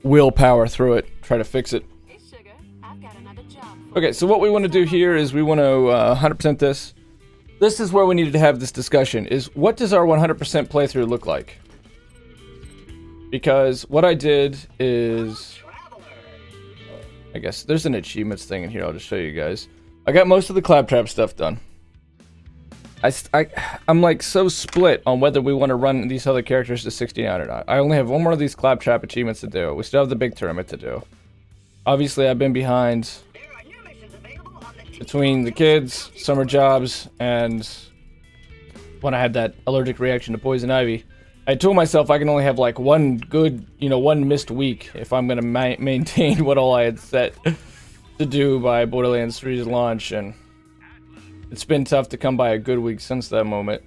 will power through it, try to fix it. Okay, so what we want to do here is we want to 100% this. This is where we needed to have this discussion, is what does our 100% playthrough look like? Because what I did is... I guess there's an achievements thing in here, I'll just show you guys. I got most of the claptrap stuff done. I'm like so split on whether we want to run these other characters to 69 or not. I only have one more of these claptrap achievements to do. We still have the big tournament to do. Obviously, I've been behind between the kids, summer jobs, and when I had that allergic reaction to poison ivy. I told myself I can only have like one good, one missed week if I'm going to maintain what all I had set to do by Borderlands 3's launch, and it's been tough to come by a good week since that moment.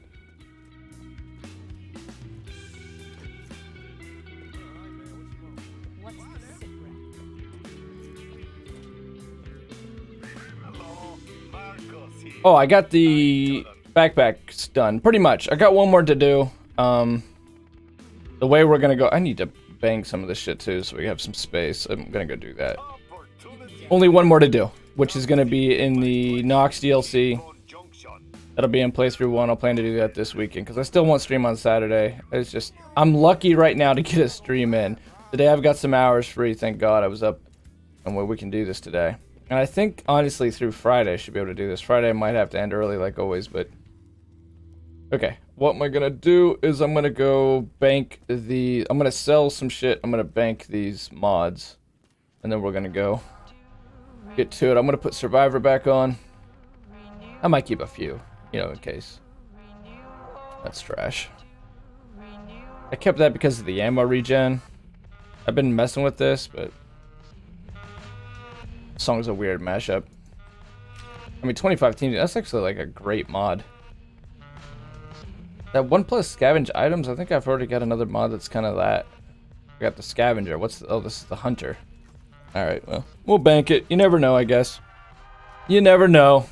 Oh, I got the backpacks done, pretty much. I got one more to do. The way we're gonna go, I need to bang some of this shit too, so we have some space. I'm gonna go do that. Only one more to do, which is gonna be in the Nox DLC. That'll be in playthrough 1. I'll plan to do that this weekend, because I still won't stream on Saturday. It's just, I'm lucky right now to get a stream in. Today I've got some hours free, thank God I was up, and we can do this today. And I think, honestly, through Friday I should be able to do this. Friday I might have to end early like always, but... Okay, what am I gonna do is I'm gonna go bank the... I'm gonna sell some shit, I'm gonna bank these mods. And then we're gonna go get to it. I'm gonna put Survivor back on. I might keep a few, in case. That's trash. I kept that because of the ammo regen. I've been messing with this, but... The song's a weird mashup. I mean, 2015, that's actually like a great mod. That 1+ scavenge items, I think I've already got another mod that's kind of that. I got the scavenger. Oh, this is the hunter. Alright, well, we'll bank it. You never know, I guess. You never know.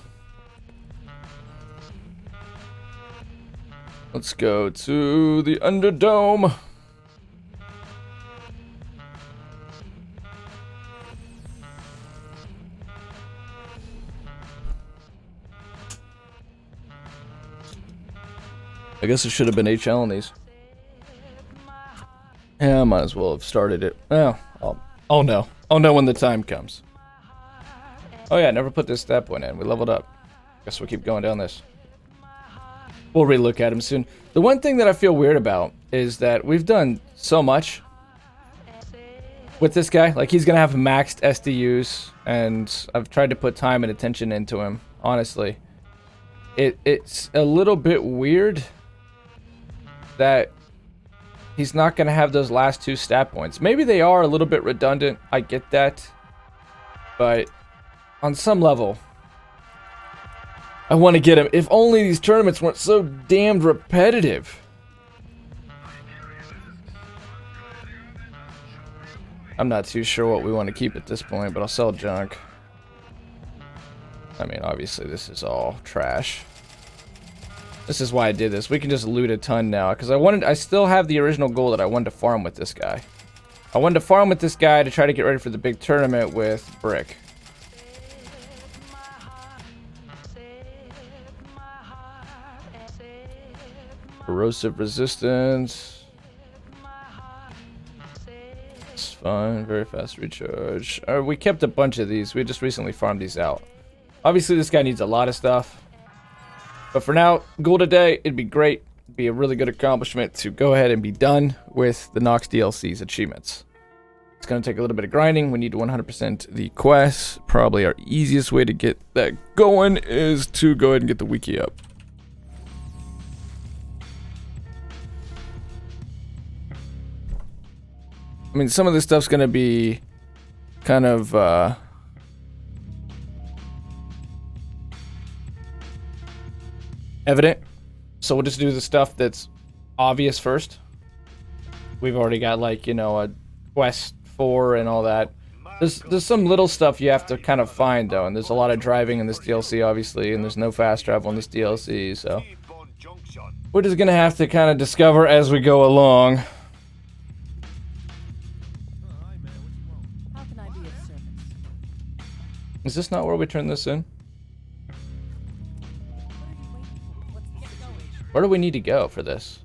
Let's go to the Underdome. I guess it should have been HL on these. Yeah, I might as well have started it. Well, I'll know. I'll know when the time comes. Oh yeah, never put this stat point in. We leveled up. Guess we'll keep going down this. We'll relook at him soon. The one thing that I feel weird about is that we've done so much with this guy. Like, he's gonna have maxed SDUs, and I've tried to put time and attention into him, honestly. It's a little bit weird that he's not going to have those last 2 stat points. Maybe they are a little bit redundant, I get that. But on some level, I want to get him. If only these tournaments weren't so damned repetitive. I'm not too sure what we want to keep at this point, but I'll sell junk. I mean, obviously this is all trash. This is why I did this. We can just loot a ton now, because I still have the original goal that I wanted to farm with this guy. I wanted to farm with this guy to try to get ready for the big tournament with Brick. Corrosive resistance. It's fine. Very fast recharge. We kept a bunch of these. We just recently farmed these out. Obviously, this guy needs a lot of stuff. But for now, goal today, it'd be great. It'd be a really good accomplishment to go ahead and be done with the Nox DLC's achievements. It's going to take a little bit of grinding. We need to 100% the quests. Probably our easiest way to get that going is to go ahead and get the wiki up. I mean, some of this stuff's going to be kind of... evident, so we'll just do the stuff that's obvious first. We've already got, like, a quest 4 and all that. There's some little stuff you have to kind of find, though, and there's a lot of driving in this DLC, obviously, and there's no fast travel in this DLC, so we're just gonna have to kind of discover as we go along. Is this not where we turn this in? Where do we need to go for this?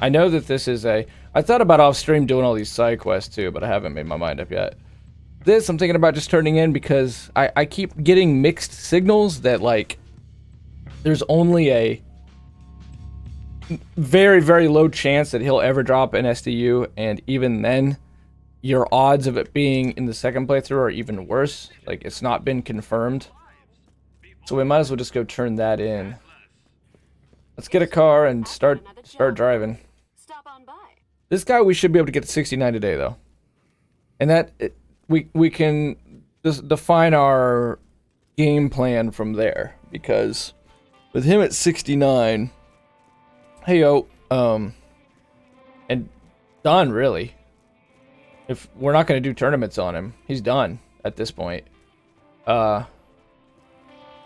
I know that this is a... I thought about off-stream doing all these side quests too, but I haven't made my mind up yet. This, I'm thinking about just turning in because I keep getting mixed signals that, like, there's only a very, very low chance that he'll ever drop an SDU, and even then, your odds of it being in the second playthrough are even worse. Like, it's not been confirmed. So we might as well just go turn that in. Let's get a car and start driving. This guy we should be able to get to 69 today, though. And that, we can just define our game plan from there. Because with him at 69, hey yo, and done, really. If we're not going to do tournaments on him, he's done at this point.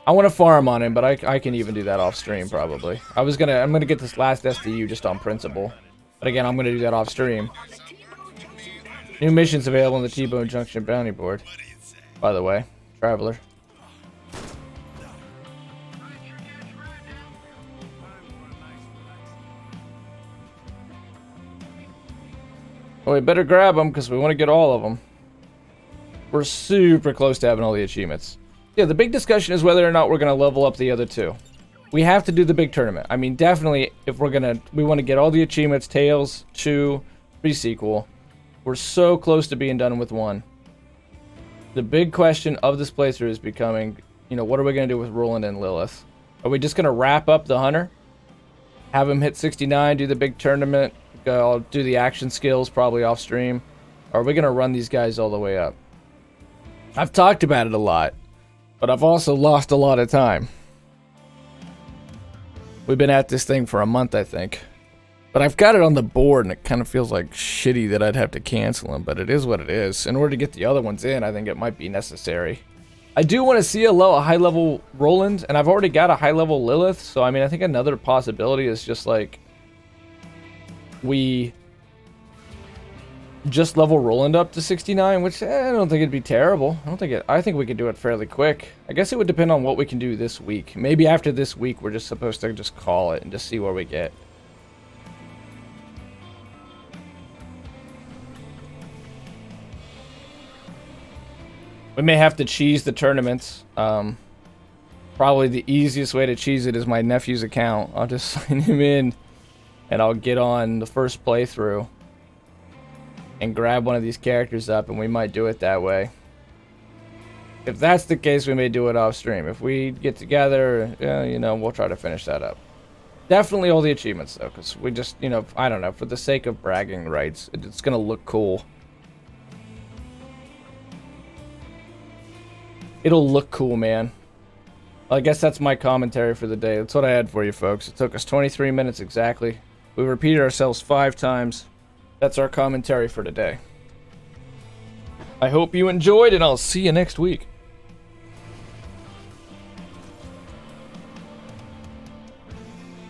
I want to farm on him, but I can even do that off stream probably. I'm gonna get this last SDU just on principle. But again, I'm gonna do that off stream. New missions available on the T-Bone Junction bounty board. By the way, Traveler. Well, we better grab them because we want to get all of them. We're super close to having all the achievements. Yeah, the big discussion is whether or not we're going to level up the other two. We have to do the big tournament. I mean, definitely, if we want to get all the achievements, Tales, 2, pre-sequel. We're so close to being done with 1. The big question of this playthrough is becoming, you know, what are we going to do with Roland and Lilith? Are we just going to wrap up the Hunter? Have him hit 69, do the big tournament, I'll do the action skills probably off stream? Or are we going to run these guys all the way up? I've talked about it a lot. But I've also lost a lot of time. We've been at this thing for a month, I think. But I've got it on the board, and it kind of feels like shitty that I'd have to cancel them, but it is what it is. In order to get the other ones in, I think it might be necessary. I do want to see a high-level Roland, and I've already got a high-level Lilith, so I mean, I think another possibility is just like... we... just level Roland up to 69, which I don't think it'd be terrible. I think we could do it fairly quick. I guess it would depend on what we can do this week. Maybe after this week, we're just supposed to just call it and just see where we get. We may have to cheese the tournaments. Probably the easiest way to cheese it is my nephew's account. I'll just sign him in, and I'll get on the first playthrough and grab one of these characters up, and we might do it that way. If that's the case, we may do it off stream. If we get together, you know, we'll try to finish that up. Definitely all the achievements, though, because we just, you know, I don't know, for the sake of bragging rights, it's going to look cool. It'll look cool, man. I guess that's my commentary for the day. That's what I had for you, folks. It took us 23 minutes exactly. We repeated ourselves 5 times. That's our commentary for today. I hope you enjoyed, and I'll see you next week.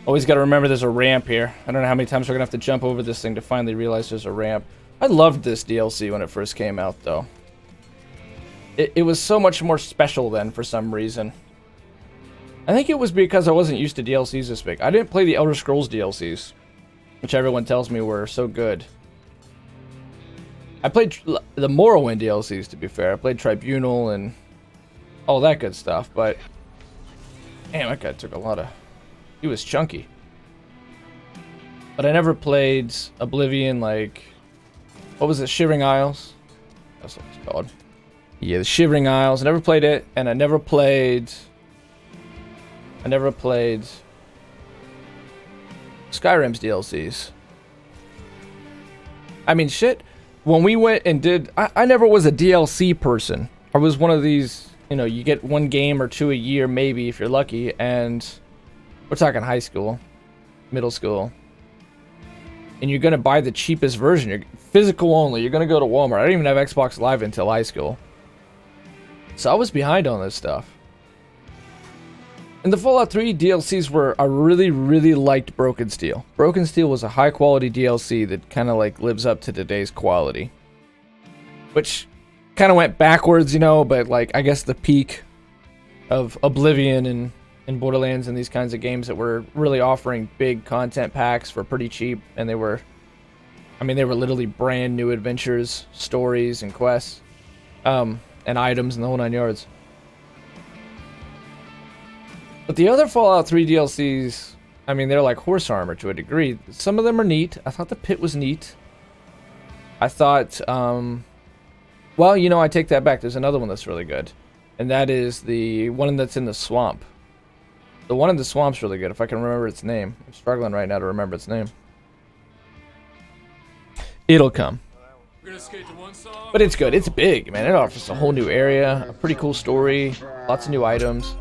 Always got to remember there's a ramp here. I don't know how many times we're going to have to jump over this thing to finally realize there's a ramp. I loved this DLC when it first came out, though. It was so much more special then for some reason. I think it was because I wasn't used to DLCs this big. I didn't play the Elder Scrolls DLCs, which everyone tells me were so good. I played the Morrowind DLCs, to be fair. I played Tribunal and all that good stuff, but... damn, that guy took a lot of... he was chunky. But I never played Oblivion, like... what was it? Shivering Isles? That's what it's called. Yeah, the Shivering Isles. I never played it, and I never played Skyrim's DLCs. I mean, shit. When we went and did... I never was a DLC person. I was one of these, you know, you get 1 game or 2 a year, maybe, if you're lucky, and... we're talking high school, middle school. And you're going to buy the cheapest version. You're physical only. You're going to go to Walmart. I didn't even have Xbox Live until high school. So I was behind on this stuff. And the Fallout 3 DLCs I really, really liked Broken Steel. Broken Steel was a high quality DLC that kind of like lives up to today's quality. Which, kind of went backwards, you know, but like I guess the peak of Oblivion and Borderlands and these kinds of games that were really offering big content packs for pretty cheap, and they were, I mean, they were literally brand new adventures, stories, and quests, and items and the whole 9 yards. But the other Fallout 3 DLCs, I mean, they're like horse armor to a degree. Some of them are neat. I thought the pit was neat. I thought, well, you know, I take that back. There's another one that's really good, and that is the one that's in the swamp. The one in the swamp's really good, if I can remember its name. I'm struggling right now to remember its name. It'll come. But it's good. It's big, man. It offers a whole new area, a pretty cool story, lots of new items.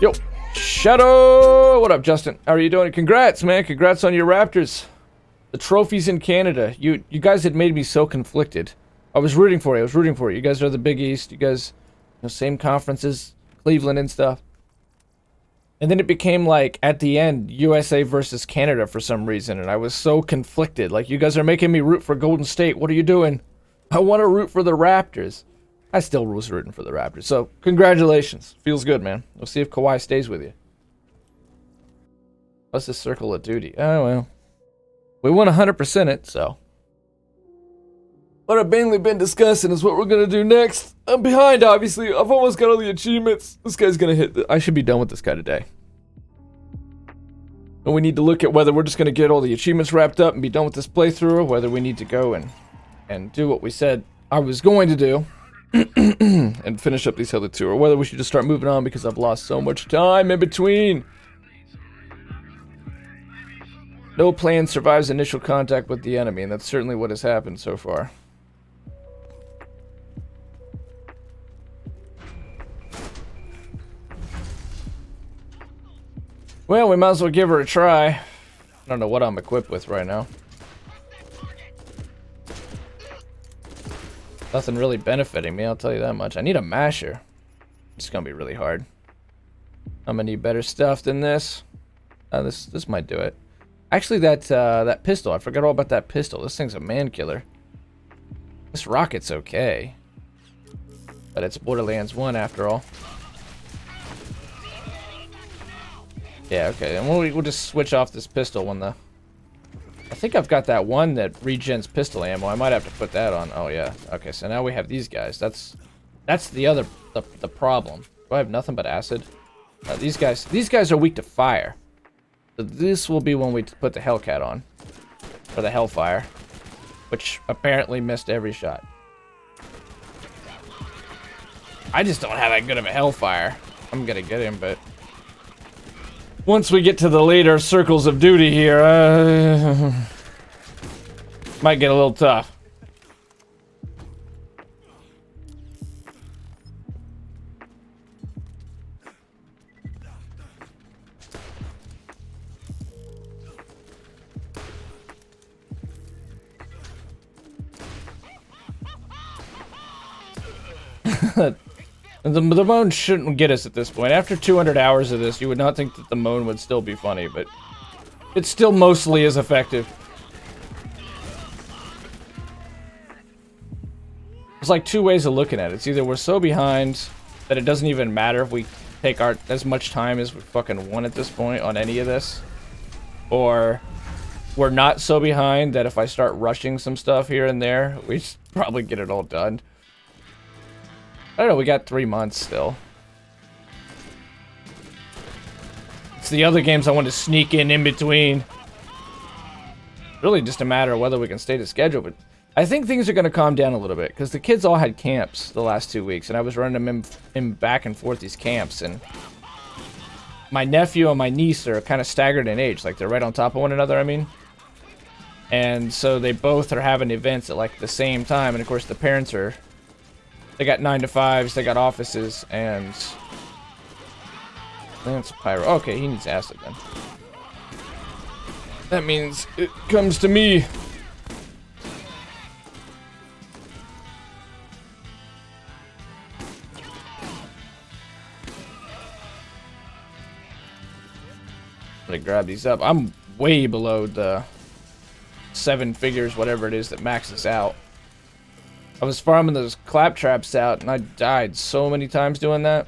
Yo, Shadow! What up, Justin? How are you doing? Congrats, man. Congrats on your Raptors. The trophies in Canada. You guys had made me so conflicted. I was rooting for you. You guys are the Big East. You guys, you know, same conferences, Cleveland and stuff. And then it became like, at the end, USA versus Canada for some reason, and I was so conflicted. Like, you guys are making me root for Golden State. What are you doing? I want to root for the Raptors. I still was rooting for the Raptors. So, congratulations. Feels good, man. We'll see if Kawhi stays with you. What's the circle of duty? Oh, well. We won 100% it, so. What I've mainly been discussing is what we're going to do next. I'm behind, obviously. I've almost got all the achievements. This guy's going to hit... I should be done with this guy today. And we need to look at whether we're just going to get all the achievements wrapped up and be done with this playthrough, or whether we need to go and do what we said I was going to do. And finish up these other two. Or whether we should just start moving on because I've lost so much time in between. No plan survives initial contact with the enemy, and that's certainly what has happened so far. Well, we might as well give her a try. I don't know what I'm equipped with right now. Nothing really benefiting me, I'll tell you that much. I need a masher. It's gonna be really hard. I'm gonna need better stuff than this. This might do it. Actually, that pistol, I forgot all about that pistol. This thing's a man killer. This rocket's okay. But it's Borderlands 1 after all. Yeah, okay, and we'll just switch off this pistol when the... I think I've got that one that regens pistol ammo. I might have to put that on. Oh, yeah. Okay, so now we have these guys. That's the problem. Do I have nothing but acid? These guys are weak to fire. So this will be when we put the Hellcat on. Or the Hellfire. Which apparently missed every shot. I just don't have that good of a Hellfire. I'm gonna get him, but... once we get to the later circles of duty here, might get a little tough. The moan shouldn't get us at this point. After 200 hours of this, you would not think that the moan would still be funny, but it still mostly is effective. There's like two ways of looking at it. It's either we're so behind that it doesn't even matter if we take as much time as we fucking want at this point on any of this, or we're not so behind that if I start rushing some stuff here and there, we probably get it all done. I don't know, we got 3 months still. It's the other games I want to sneak in between. Really just a matter of whether we can stay to schedule, but I think things are going to calm down a little bit, because the kids all had camps the last 2 weeks, and I was running them in back and forth these camps, and my nephew and my niece are kind of staggered in age, like they're right on top of one another, I mean. And so they both are having events at like the same time, and of course the parents are... they got 9 to 5s, they got offices, and... that's pyro. Okay, he needs acid then. That means it comes to me. I'm gonna grab these up. I'm way below the 7 figures, whatever it is, that maxes out. I was farming those claptraps out, and I died so many times doing that.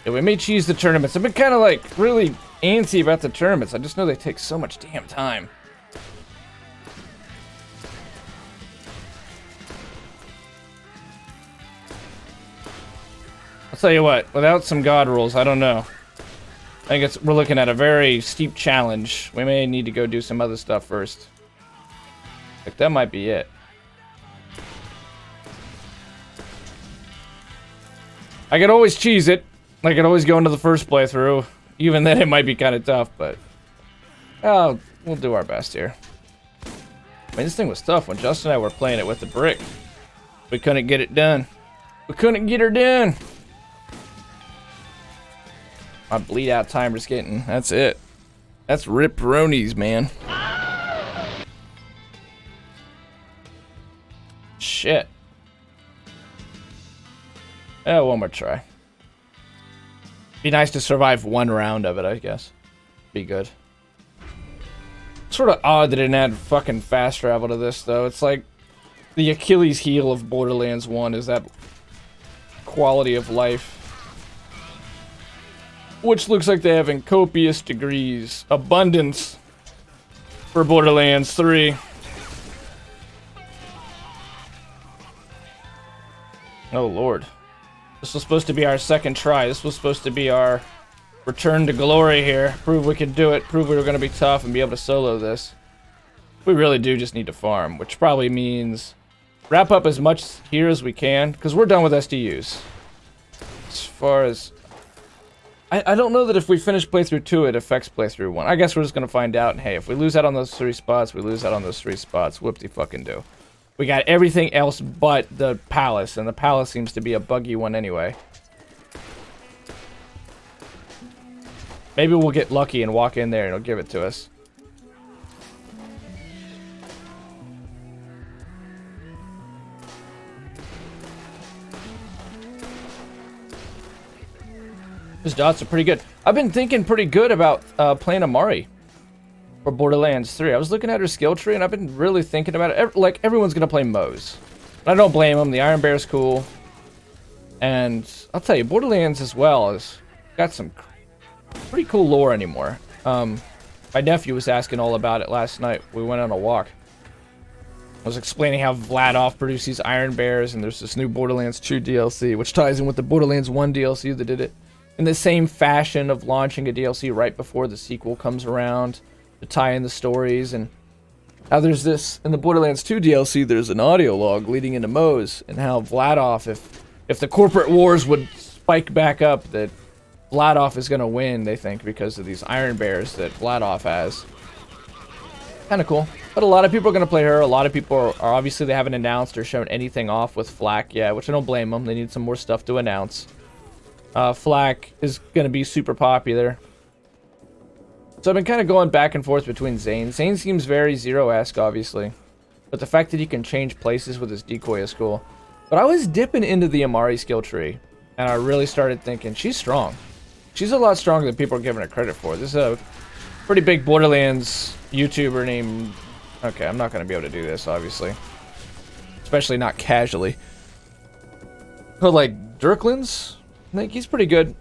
Yeah, we may cheese the tournaments. I've been kind of like really antsy about the tournaments. I just know they take so much damn time. I'll tell you what, without some god rules, I don't know. I think we're looking at a very steep challenge. We may need to go do some other stuff first. Like, that might be it. I could always cheese it. I could always go into the first playthrough. Even then, it might be kind of tough, but... we'll do our best here. I mean, this thing was tough when Justin and I were playing it with the brick. We couldn't get it done. We couldn't get her done. My bleed out timer's getting... That's it. That's rip-ronies, man. Shit. Oh, one more try. Be nice to survive one round of it, I guess. Be good. Sort of odd that it didn't add fucking fast travel to this, though. It's like the Achilles heel of Borderlands 1 is that quality of life. Which looks like they have in copious degrees. Abundance for Borderlands 3. Oh, Lord. This was supposed to be our second try. This was supposed to be our return to glory here. Prove we could do it. Prove we were going to be tough and be able to solo this. We really do just need to farm, which probably means wrap up as much here as we can, because we're done with SDUs. As far as... I don't know that if we finish playthrough 2, it affects playthrough 1. I guess we're just going to find out, and hey, if we lose out on those 3 spots, we lose out on those 3 spots. Whoop-de-fucking-do. We got everything else but the palace, and the palace seems to be a buggy one anyway. Maybe we'll get lucky and walk in there and it'll give it to us. His dots are pretty good. I've been thinking pretty good about playing Amari for Borderlands 3. I was looking at her skill tree and I've been really thinking about it. Like, everyone's gonna play Moze. I don't blame them. The Iron Bear's cool. And I'll tell you, Borderlands as well has got some pretty cool lore anymore. My nephew was asking all about it last night. We went on a walk. I was explaining how Vladoff produced these Iron Bears, and there's this new Borderlands 2 DLC, which ties in with the Borderlands 1 DLC that did it in the same fashion of launching a DLC right before the sequel comes around to tie in the stories. And how there's this, in the Borderlands 2 DLC, there's an audio log leading into Moze, and how Vladoff, if the corporate wars would spike back up, that Vladoff is going to win, they think, because of these Iron Bears that Vladoff has. Kind of cool. But a lot of people are going to play her. A lot of people are obviously, they haven't announced or shown anything off with Flak yet, which I don't blame them. They need some more stuff to announce. Flak is going to be super popular. So I've been kind of going back and forth between Zane. Zane seems very Zero-esque, obviously. But the fact that he can change places with his decoy is cool. But I was dipping into the Amari skill tree, and I really started thinking, she's strong. She's a lot stronger than people are giving her credit for. This is a pretty big Borderlands YouTuber named... Okay, I'm not going to be able to do this, obviously. Especially not casually. But like, Dirklands? I think he's pretty good.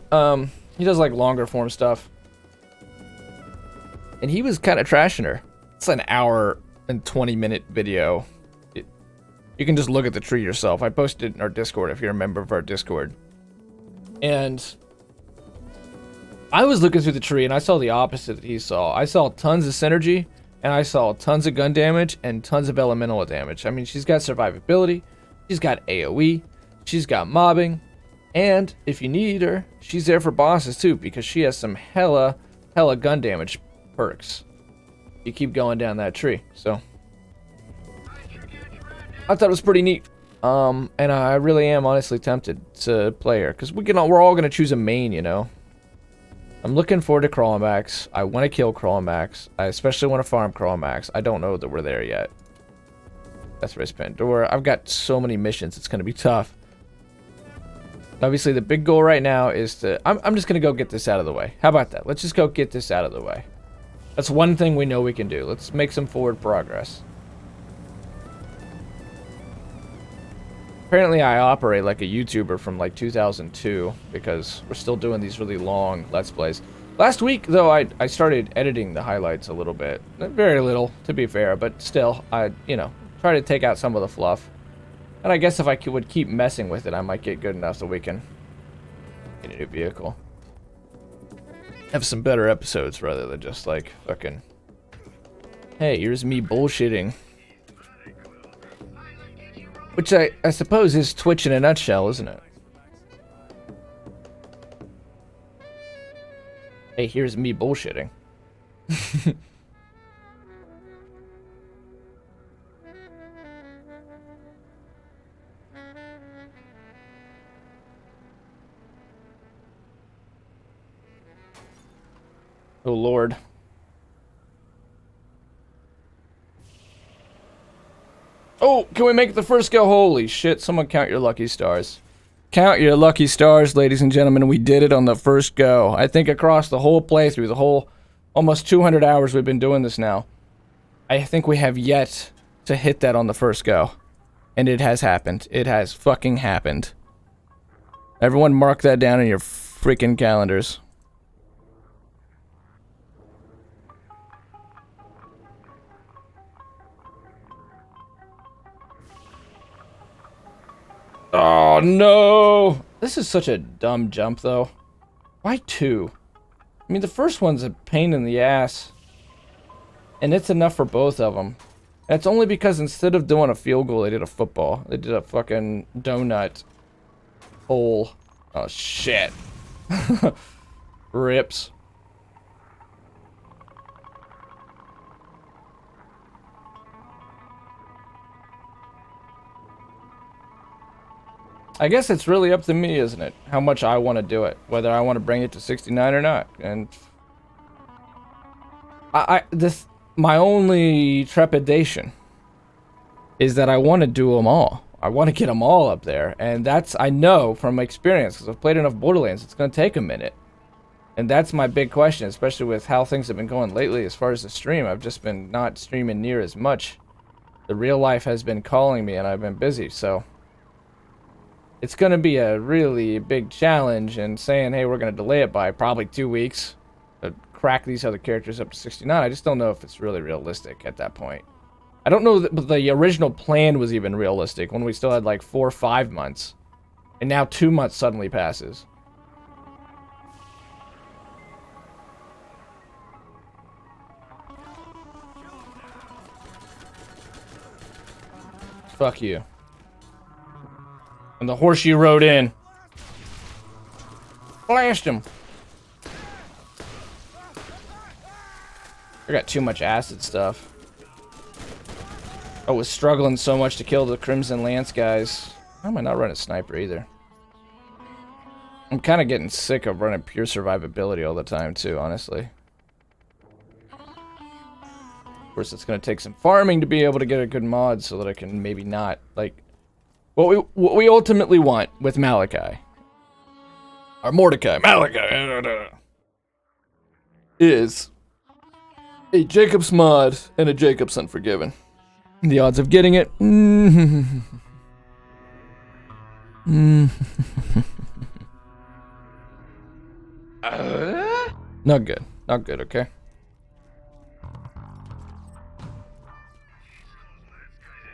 He does like longer form stuff. And he was kind of trashing her. It's an hour and 20-minute video. You can just look at the tree yourself. I posted it in our Discord if you're a member of our Discord. And I was looking through the tree and I saw the opposite that he saw. I saw tons of synergy, and I saw tons of gun damage and tons of elemental damage. I mean, she's got survivability, she's got AoE, she's got mobbing, and if you need her, she's there for bosses too, because she has some hella gun damage perks. You keep going down that tree, so I thought it was pretty neat. And I really am honestly tempted to play her, because we're all gonna choose a main, you know. I'm looking forward to Crawlmax. I want to kill Crawlmax. I especially want to farm Crawlmax. I don't know that we're there yet. Death Race Pandora. I've got so many missions. It's going to be tough. Obviously, the big goal right now is to... I'm just going to go get this out of the way. How about that? Let's just go get this out of the way. That's one thing we know we can do. Let's make some forward progress. Apparently, I operate like a YouTuber from like 2002 because we're still doing these really long Let's Plays. Last week, though, I started editing the highlights a little bit. Very little, to be fair, but still, you know, try to take out some of the fluff. And I guess if I would keep messing with it, I might get good enough so we can get a new vehicle. Have some better episodes rather than just like fucking, hey, here's me bullshitting. Which I suppose is Twitch in a nutshell, isn't it? Hey, here's me bullshitting. Oh, Lord. Oh, can we make it the first go? Holy shit, someone count your lucky stars. Count your lucky stars, ladies and gentlemen. We did it on the first go. I think across the whole playthrough, the whole almost 200 hours we've been doing this now, I think we have yet to hit that on the first go. And it has happened. It has fucking happened. Everyone mark that down in your freaking calendars. Oh, no! This is such a dumb jump, though. Why 2? I mean, the first one's a pain in the ass. And it's enough for both of them. And it's only because instead of doing a field goal, they did a football. They did a fucking donut hole. Oh, shit. Rips. I guess it's really up to me, isn't it? How much I want to do it. Whether I want to bring it to 69 or not. And my only trepidation is that I want to do them all. I want to get them all up there. And that's, I know from experience, because I've played enough Borderlands, it's going to take a minute. And that's my big question, especially with how things have been going lately as far as the stream. I've just been not streaming near as much. The real life has been calling me and I've been busy, so... It's going to be a really big challenge, and saying, hey, we're going to delay it by probably 2 weeks to crack these other characters up to 69, I just don't know if it's really realistic at that point. I don't know that the original plan was even realistic when we still had like 4 or 5 months, and now 2 months suddenly passes. Fuck you. And the horse you rode in. Blast him. I got too much acid stuff. I was struggling so much to kill the Crimson Lance guys. Why am I not running sniper either? I'm kind of getting sick of running pure survivability all the time too, honestly. Of course, it's going to take some farming to be able to get a good mod so that I can maybe not, like... What we ultimately want with Malachi, or Mordecai, Malachi, is a Jacob's mod and a Jacob's Unforgiven. The odds of getting it, not good, not good, okay?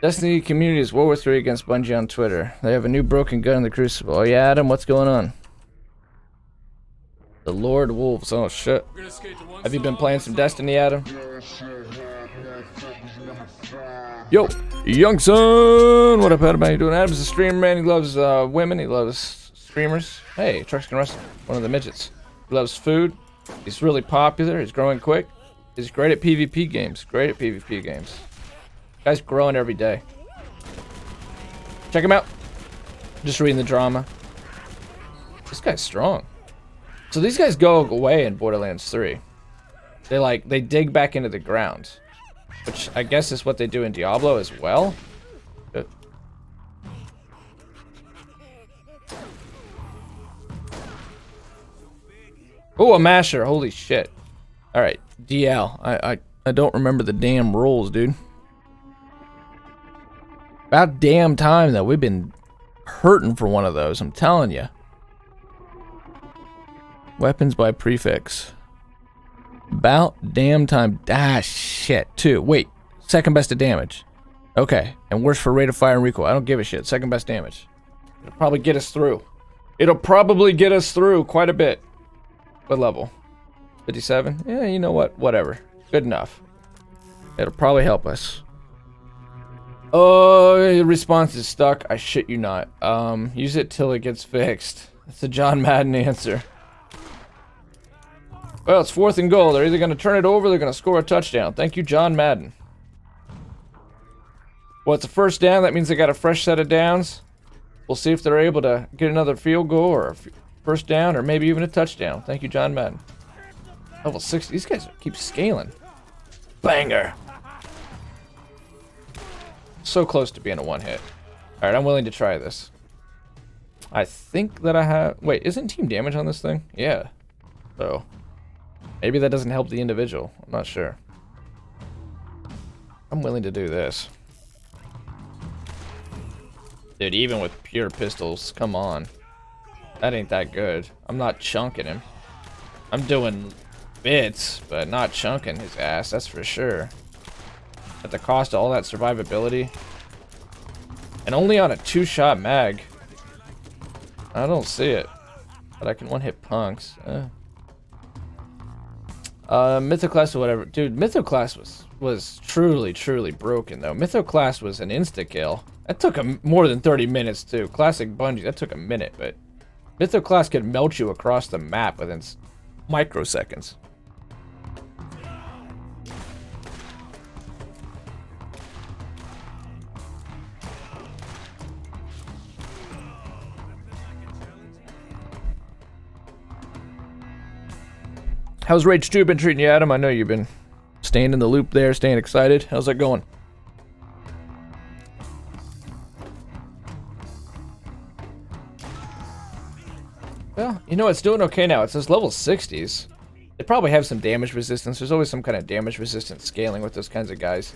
Destiny community is World War III against Bungie on Twitter. They have a new broken gun in the Crucible. Oh yeah, Adam, what's going on? The Lord Wolves. Oh shit. Have you been playing some Destiny, Adam? Yo, young son. What up, Adam? How you doing? Adam's a streamer, man. He loves women. He loves streamers. Hey, Trucks Can Wrestle. One of the midgets. He loves food. He's really popular. He's growing quick. He's great at PvP games. Great at PvP games. Guy's growing every day. Check him out. Just reading the drama. This guy's strong. So these guys go away in Borderlands 3. They dig back into the ground. Which I guess is what they do in Diablo as well. Oh, a masher. Holy shit. All right, DL. I don't remember the damn rules, dude. About damn time, though. We've been hurting for one of those, I'm telling you. Weapons by prefix. About damn time. Ah, shit. 2. Wait. Second best to damage. Okay. And worse for rate of fire and recoil. I don't give a shit. Second best damage. It'll probably get us through. It'll probably get us through quite a bit. What level? 57? Yeah, you know what? Whatever. Good enough. It'll probably help us. Oh, the response is stuck. I shit you not. Use it till it gets fixed. That's the John Madden answer. Well, it's 4th and goal. They're either going to turn it over or they're going to score a touchdown. Thank you, John Madden. Well, it's a first down. That means they got a fresh set of downs. We'll see if they're able to get another field goal or a first down or maybe even a touchdown. Thank you, John Madden. Level 60. These guys keep scaling. Banger. So close to being a one hit. Alright, I'm willing to try this. I think that I have... Wait, isn't team damage on this thing? Yeah. So, maybe that doesn't help the individual. I'm not sure. I'm willing to do this. Dude, even with pure pistols, come on. That ain't that good. I'm not chunking him. I'm doing bits, but not chunking his ass, that's for sure. At the cost of all that survivability. And only on a 2-shot mag. I don't see it. But I can one-hit punks. Mythoclast or whatever. Dude, Mythoclast was truly broken, though. Mythoclast was an insta-kill. That took more than 30 minutes, too. Classic Bungie, that took a minute, but... Mythoclast could melt you across the map within microseconds. How's Rage 2 been treating you, Adam? I know you've been staying in the loop there, staying excited. How's that going? Well, you know, it's doing okay now. It says level 60s. They probably have some damage resistance. There's always some kind of damage resistance scaling with those kinds of guys.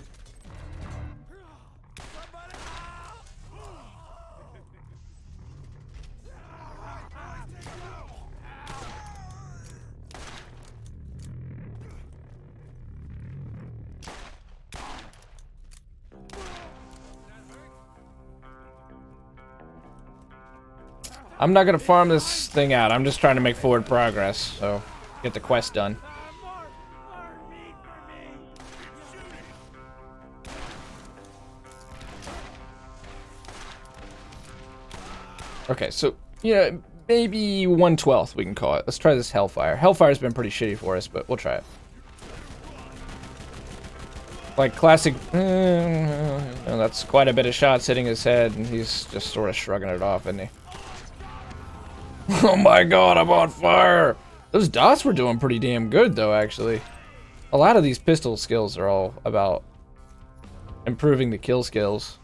I'm not gonna farm this thing out. I'm just trying to make forward progress, so get the quest done. Okay, so yeah, maybe 1/12 we can call it. Let's try this Hellfire. Hellfire's been pretty shitty for us, but we'll try it. Like classic. That's quite a bit of shots hitting his head, and he's just sort of shrugging it off, isn't he? Oh my god, I'm on fire! Those dots were doing pretty damn good, though, actually. A lot of these pistol skills are all about improving the kill skills.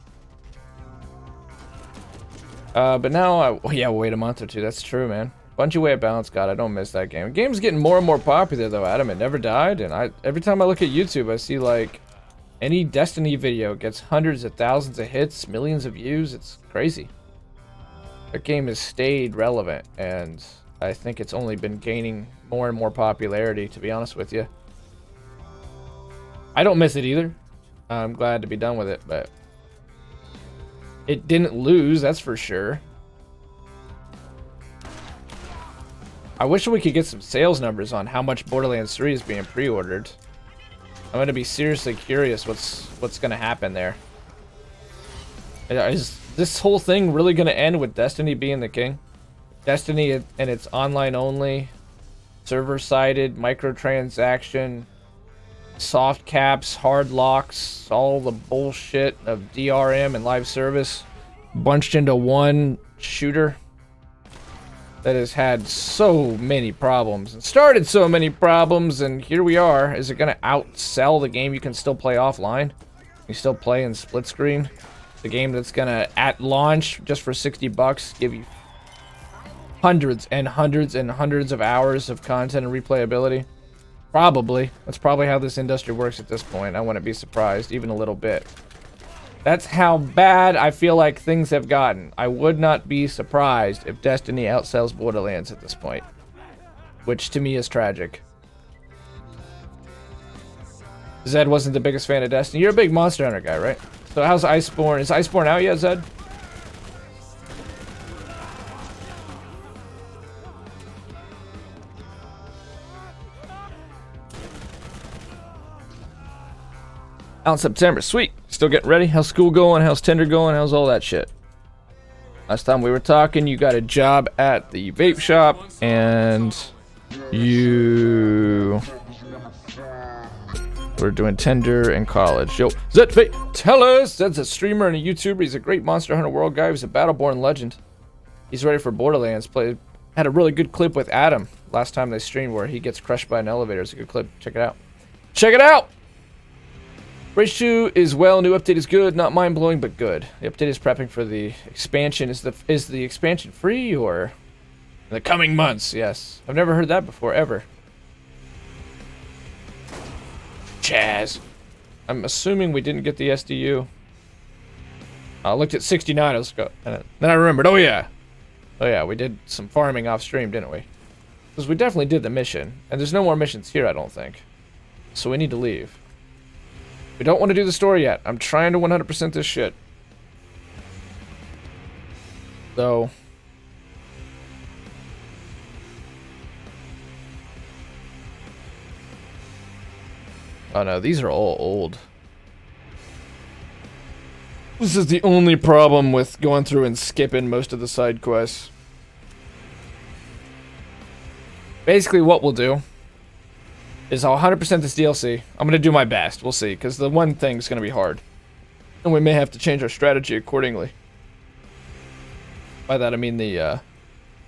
But now, yeah, wait a month or two. That's true, man. Bungie Way of Balance, God, I don't miss that game. The game's getting more and more popular, though, Adam. It never died, and every time I look at YouTube, I see, like, any Destiny video gets hundreds of thousands of hits, millions of views. It's crazy. That game has stayed relevant, and I think it's only been gaining more and more popularity, to be honest with you. I don't miss it either. I'm glad to be done with it, but it didn't lose, that's for sure. I wish we could get some sales numbers on how much Borderlands 3 is being pre-ordered. I'm gonna be seriously curious what's gonna happen there. Is this whole thing really gonna end with Destiny being the king? Destiny and its online only, server-sided, microtransaction, soft caps, hard locks, all the bullshit of DRM and live service bunched into one shooter that has had so many problems and started so many problems, and here we are. Is it gonna outsell the game you can still play offline? You still play in split screen? The game that's gonna, at launch, just for $60, give you hundreds and hundreds and hundreds of hours of content and replayability. Probably. That's probably how this industry works at this point. I wouldn't be surprised, even a little bit. That's how bad I feel like things have gotten. I would not be surprised if Destiny outsells Borderlands at this point. Which to me is tragic. Zed wasn't the biggest fan of Destiny. You're a big Monster Hunter guy, right? So how's Iceborne? Is Iceborne out yet, Zed? Out in September. Sweet. Still getting ready? How's school going? How's Tinder going? How's all that shit? Last time we were talking, you got a job at the vape shop, and you were doing Tinder in college. Yo, Zed, tell us! Zed's a streamer and a YouTuber. He's a great Monster Hunter World guy. He's a Battleborn legend. He's ready for Borderlands. Had a really good clip with Adam last time they streamed where he gets crushed by an elevator. It's a good clip. Check it out. Check it out! Rage 2 is well, new update is good, not mind-blowing, but good. The update is prepping for the expansion. Is the expansion free, or in the coming months? Yes. I've never heard that before, ever. Chaz. I'm assuming we didn't get the SDU. I looked at 69, let's go. And then I remembered, oh yeah, we did some farming off stream, didn't we? Because we definitely did the mission. And there's no more missions here, I don't think. So we need to leave. We don't want to do the story yet. I'm trying to 100% this shit. So. Oh no, these are all old. This is the only problem with going through and skipping most of the side quests. Basically what we'll do is I'll 100% this DLC. I'm going to do my best. We'll see, because the one thing's going to be hard. And we may have to change our strategy accordingly. By that I mean the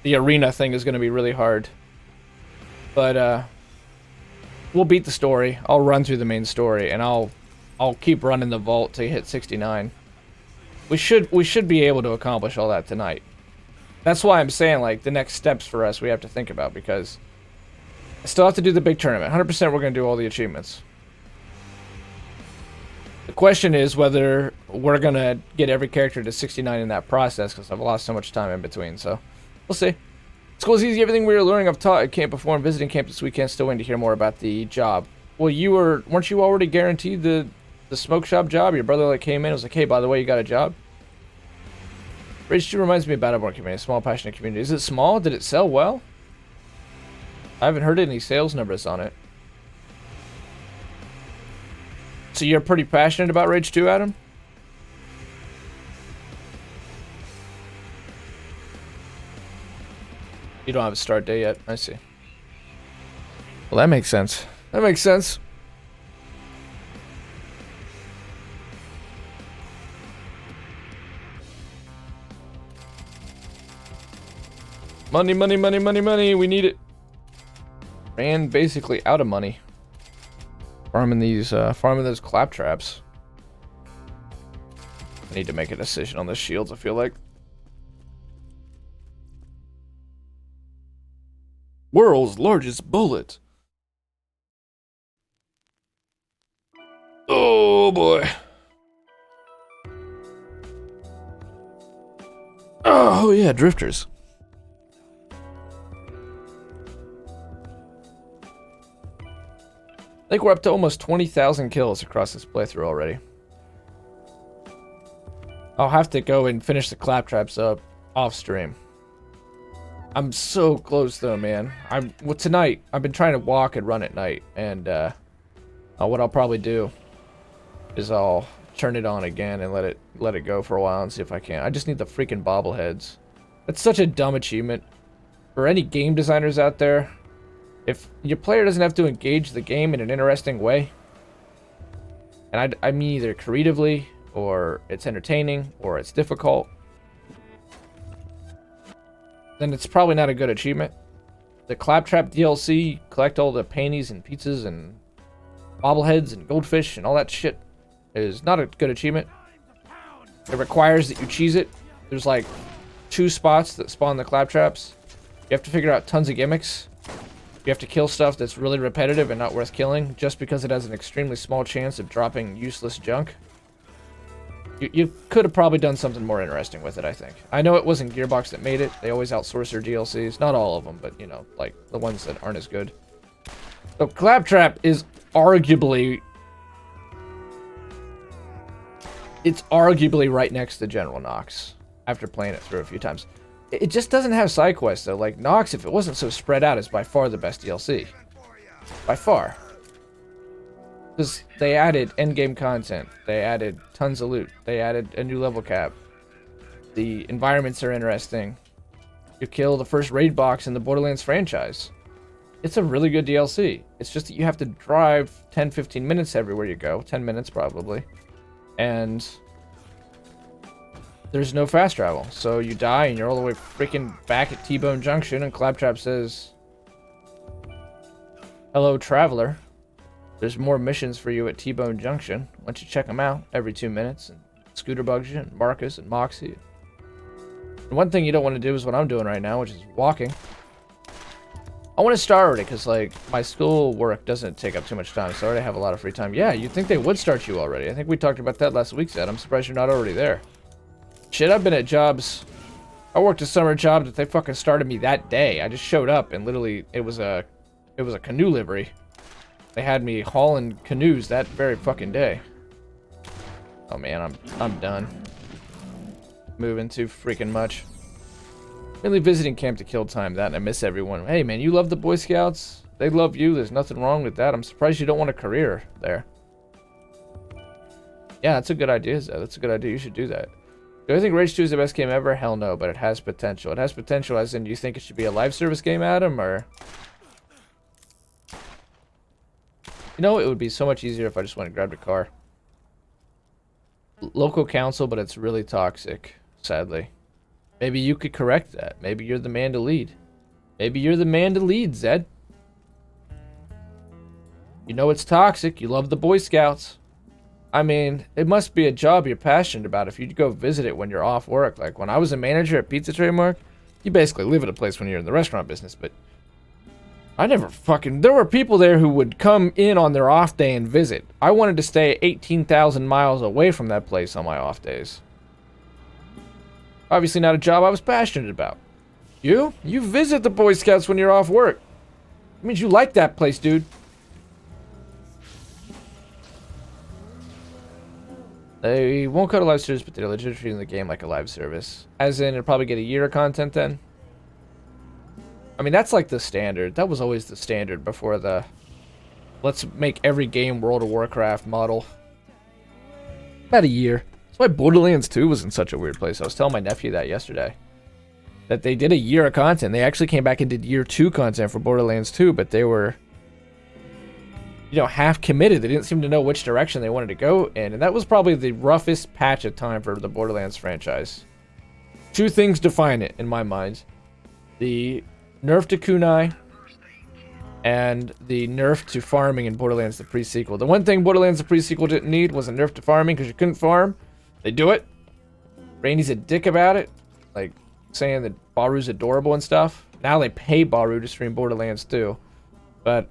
arena thing is going to be really hard. But we'll beat the story. I'll run through the main story, and I'll keep running the vault till you hit 69. We should be able to accomplish all that tonight. That's why I'm saying, like, the next steps for us we have to think about, because I still have to do the big tournament. 100% we're going to do all the achievements. The question is whether we're going to get every character to 69 in that process, because I've lost so much time in between, so we'll see. School's easy. Everything we were learning I've taught at camp before. I'm visiting camp this weekend. Still waiting to hear more about the job. Well, weren't you already guaranteed the smoke shop job? Your brother came in and was like, hey, by the way, you got a job? Rage 2 reminds me of Battleborn community. A small, passionate community. Is it small? Did it sell well? I haven't heard any sales numbers on it. So you're pretty passionate about Rage 2, Adam? You don't have a start date yet. I see. Well, that makes sense. That makes sense. Money, money, money, money, money. We need it. Ran basically out of money. Farming those claptraps. I need to make a decision on the shields, I feel like. World's largest bullet. Oh boy. Oh yeah, drifters. I think we're up to almost 20,000 kills across this playthrough already. I'll have to go and finish the claptraps up off stream. I'm so close though, man. Tonight I've been trying to walk and run at night, and what I'll probably do is I'll turn it on again and let it go for a while and see if I can. I just need the freaking bobbleheads. That's such a dumb achievement. For any game designers out there, if your player doesn't have to engage the game in an interesting way, and I mean either creatively, or it's entertaining, or it's difficult, then it's probably not a good achievement. The Claptrap DLC, collect all the panties and pizzas and bobbleheads and goldfish and all that shit, is not a good achievement. It requires that you cheese it. There's like 2 spots that spawn the Claptraps. You have to figure out tons of gimmicks. You have to kill stuff that's really repetitive and not worth killing just because it has an extremely small chance of dropping useless junk. You could have probably done something more interesting with it, I think. I know it wasn't Gearbox that made it. They always outsource their DLCs. Not all of them, but, you know, like, the ones that aren't as good. So, Claptrap is arguably... It's arguably right next to General Knox, after playing it through a few times. It just doesn't have side quests, though. Like, Knox, if it wasn't so spread out, is by far the best DLC. By far. Because they added endgame content. They added tons of loot. They added a new level cap. The environments are interesting. You kill the first raid box in the Borderlands franchise. It's a really good DLC. It's just that you have to drive 10-15 minutes everywhere you go. 10 minutes, probably. And there's no fast travel. So you die and you're all the way freaking back at T-Bone Junction, and Claptrap says, "Hello, traveler. There's more missions for you at T-Bone Junction. Why don't you check them out every 2 minutes?" And Scooter bugs you, and Marcus, and Moxie. And one thing you don't want to do is what I'm doing right now, which is walking. I want to start already, because, like, my school work doesn't take up too much time, so I already have a lot of free time. Yeah, you'd think they would start you already. I think we talked about that last week, Zed. I'm surprised you're not already there. Shit, I've been at jobs. I worked a summer job that they fucking started me that day. I just showed up, and literally, it was a canoe livery. They had me hauling canoes that very fucking day. Oh man, I'm done. Moving too freaking much. Mainly visiting camp to kill time, that, and I miss everyone. Hey man, you love the Boy Scouts. They love you. There's nothing wrong with that. I'm surprised you don't want a career there. Yeah, that's a good idea, Zed. That's a good idea. You should do that. Do I think Rage 2 is the best game ever? Hell no, but it has potential. It has potential as in, you think it should be a live service game, Adam, or... You know, it would be so much easier if I just went and grabbed a car. Local council, but it's really toxic, sadly. Maybe you could correct that. Maybe you're the man to lead. Maybe you're the man to lead, Zed. You know it's toxic. You love the Boy Scouts. I mean, it must be a job you're passionate about if you go visit it when you're off work. Like, when I was a manager at Pizza Trademark, you basically live at a place when you're in the restaurant business, but... I never fucking... There were people there who would come in on their off day and visit. I wanted to stay 18,000 miles away from that place on my off days. Obviously not a job I was passionate about. You? You visit the Boy Scouts when you're off work. It means you like that place, dude. They won't cut a live service, but they're legit treating the game like a live service. As in, it'll probably get a year of content then. I mean, that's like the standard. That was always the standard before the... Let's make every game World of Warcraft model. About a year. That's why Borderlands 2 was in such a weird place. I was telling my nephew that yesterday. That they did a year of content. They actually came back and did year 2 content for Borderlands 2, but they were... You know, half committed. They didn't seem to know which direction they wanted to go in. And that was probably the roughest patch of time for the Borderlands franchise. Two things define it, in my mind. The... nerf to kunai, and the nerf to farming in Borderlands the pre-sequel. The one thing Borderlands the pre-sequel didn't need was a nerf to farming, because you couldn't farm. They do it. Randy's a dick about it, like saying that Baru's adorable and stuff. Now they pay Baru to stream Borderlands 2. But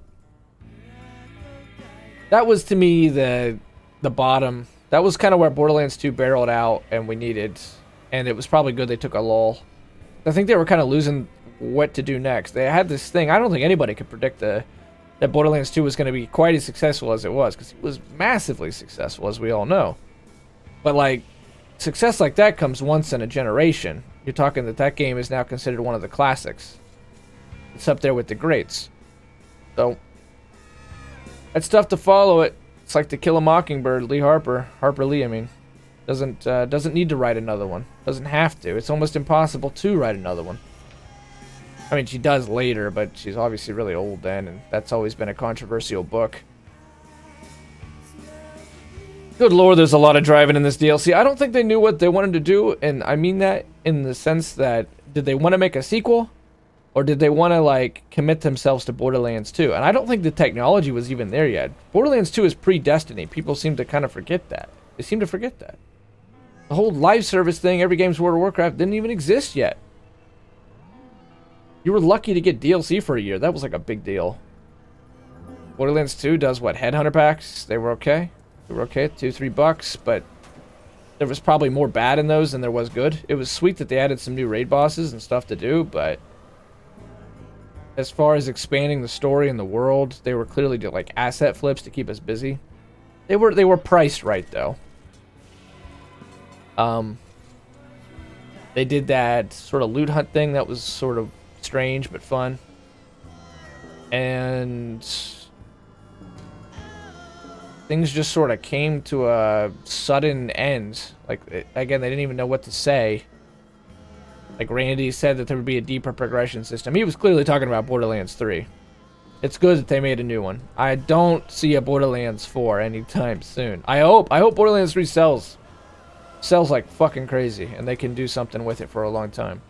that was, to me, the bottom. That was kind of where Borderlands 2 barreled out, and we needed, and it was probably good they took a lull. I think they were kind of losing what to do next. They had this thing. I don't think anybody could predict that Borderlands 2 was going to be quite as successful as it was, because it was massively successful, as we all know. But, like, success like that comes once in a generation. You're talking that game is now considered one of the classics. It's up there with the greats. So, it's tough to follow it. It's like To Kill a Mockingbird, Harper Lee, I mean. Doesn't need to write another one. Doesn't have to. It's almost impossible to write another one. I mean, she does later, but she's obviously really old then, and that's always been a controversial book. Good lord, there's a lot of driving in this DLC. I don't think they knew what they wanted to do, and I mean that in the sense that, did they want to make a sequel? Or did they want to, like, commit themselves to Borderlands 2? And I don't think the technology was even there yet. Borderlands 2 is pre-Destiny. People seem to kind of forget that. They seem to forget that. The whole live service thing, every game's World of Warcraft, didn't even exist yet. You were lucky to get DLC for a year. That was like a big deal. Borderlands 2 does what? Headhunter packs? They were okay. They were okay. $2-3, but there was probably more bad in those than there was good. It was sweet that they added some new raid bosses and stuff to do, but as far as expanding the story and the world, they were clearly doing like asset flips to keep us busy. They were priced right though. They did that sort of loot hunt thing that was sort of strange but fun. And things just sort of came to a sudden end. Like, again, they didn't even know what to say. Like, Randy said that there would be a deeper progression system. He was clearly talking about Borderlands 3. It's good that they made a new one. I don't see a Borderlands 4 anytime soon. I hope Borderlands 3 sells like fucking crazy, and they can do something with it for a long time.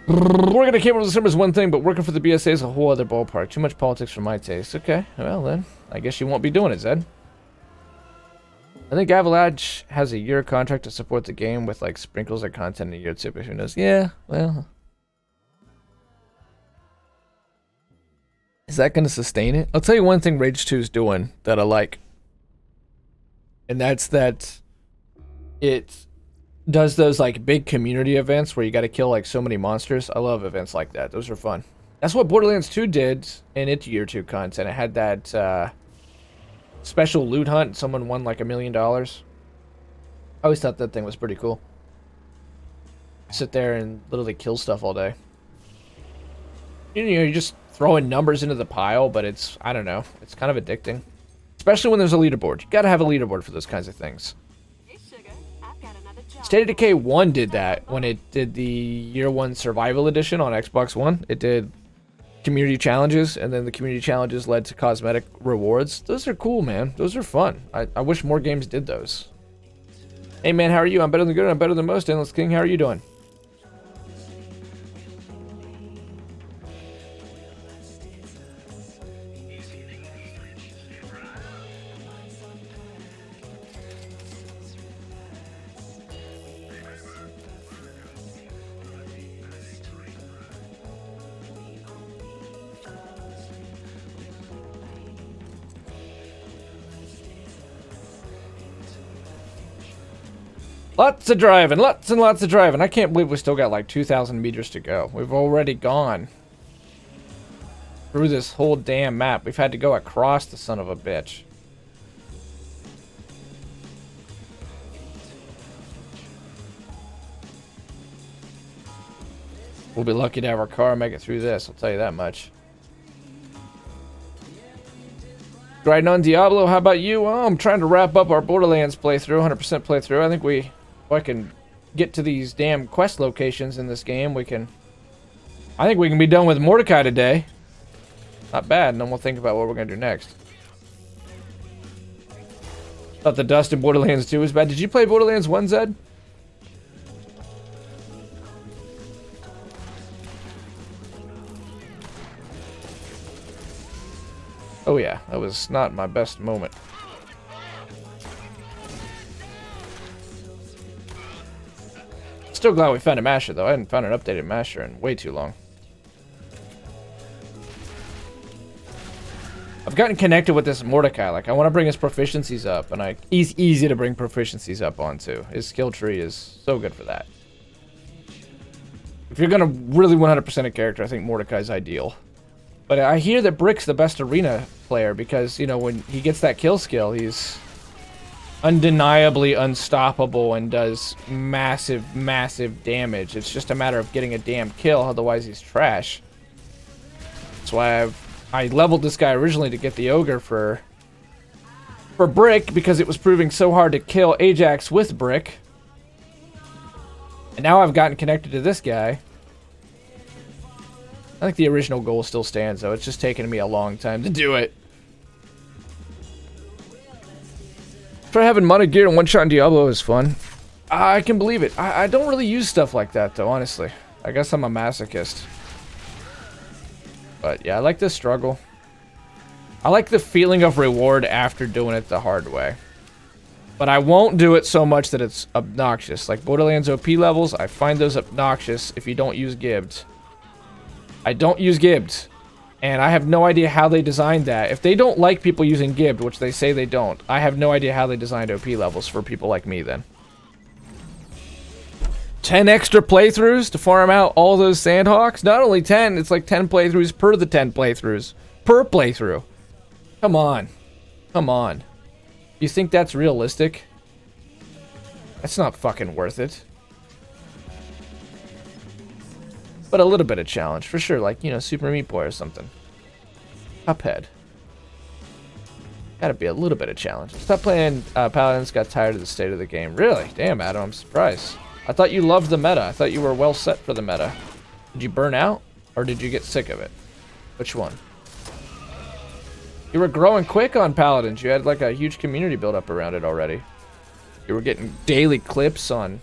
Working at Cable December is one thing, but working for the BSA is a whole other ballpark. Too much politics for my taste. Okay, well then, I guess you won't be doing it, Zed. I think Avalanche has a year contract to support the game with like sprinkles of content in a year too, but who knows? Yeah, well. Is that going to sustain it? I'll tell you one thing Rage 2 is doing that I like. And that's that it does those like big community events where you got to kill like so many monsters. I love events like that. Those are fun. That's what Borderlands 2 did in its year 2 content. It had that special loot hunt. Someone won like $1 million. I always thought that thing was pretty cool. Sit there and literally kill stuff all day. You know, you're just throwing numbers into the pile, but it's, I don't know, it's kind of addicting. Especially when there's a leaderboard. You gotta have a leaderboard for those kinds of things. Hey, Sugar, I've got another job. State of Decay 1 did that when it did the Year 1 Survival Edition on Xbox One. It did community challenges, and then the community challenges led to cosmetic rewards. Those are cool, man. Those are fun. I wish more games did those. Hey, man, how are you? I'm better than good. I'm better than most. Endless King, how are you doing? Lots of driving, lots and lots of driving. I can't believe we still got like 2,000 meters to go. We've already gone through this whole damn map. We've had to go across the son of a bitch. We'll be lucky to have our car make it through this, I'll tell you that much. Grinding on Diablo, how about you? Oh, I'm trying to wrap up our Borderlands playthrough, 100% playthrough. I think if I can get to these damn quest locations in this game, I think we can be done with Mordecai today. Not bad, and then we'll think about what we're going to do next. Thought the dust in Borderlands 2 was bad. Did you play Borderlands 1, Zed? Oh yeah, that was not my best moment. Still glad we found a masher though. I hadn't found an updated masher in way too long. I've gotten connected with this Mordecai. Like, I want to bring his proficiencies up, and he's easy to bring proficiencies up onto. His skill tree is so good for that. If you're gonna really 100% a character, I think Mordecai's ideal. But I hear that Brick's the best arena player because, you know, when he gets that kill skill, he's undeniably unstoppable and does massive, massive damage. It's just a matter of getting a damn kill, otherwise he's trash. That's why I leveled this guy originally to get the Ogre for Brick because it was proving so hard to kill Ajax with Brick. And now I've gotten connected to this guy. I think the original goal still stands, though. It's just taken me a long time to do it. Try having modded gear and one-shot in Diablo is fun. I can believe it. I don't really use stuff like that, though, honestly. I guess I'm a masochist. But, yeah, I like the struggle. I like the feeling of reward after doing it the hard way. But I won't do it so much that it's obnoxious. Like Borderlands OP levels, I find those obnoxious if you don't use gibbed. I don't use gibbed. And I have no idea how they designed that. If they don't like people using gibbed, which they say they don't, I have no idea how they designed OP levels for people like me then. 10 extra playthroughs to farm out all those Sandhawks? Not only 10, it's like 10 playthroughs per the 10 playthroughs. Per playthrough. Come on. Come on. You think that's realistic? That's not fucking worth it. But a little bit of challenge, for sure. Like, you know, Super Meat Boy or something. Cuphead. Gotta be a little bit of challenge. Stop playing Paladins, got tired of the state of the game. Really? Damn, Adam, I'm surprised. I thought you loved the meta. I thought you were well set for the meta. Did you burn out? Or did you get sick of it? Which one? You were growing quick on Paladins. You had like a huge community build up around it already. You were getting daily clips on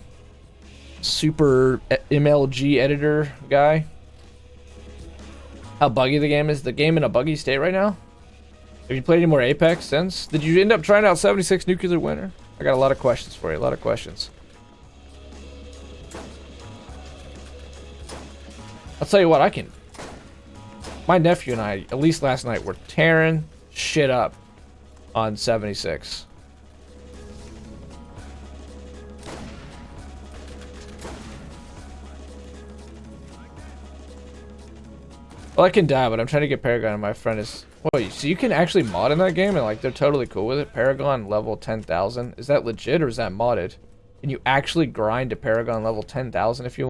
super MLG editor guy. How buggy the game is. The game in a buggy state right now? Have you played any more Apex since? Did you end up trying out 76 Nuclear Winter? I got a lot of questions for you. A lot of questions. I'll tell you what, I can... My nephew and I, at least last night, were tearing shit up on 76. Well, I can die, but I'm trying to get Paragon, and my friend is... Wait, so you can actually mod in that game, and like they're totally cool with it? Paragon level 10,000? Is that legit, or is that modded? Can you actually grind to Paragon level 10,000 if you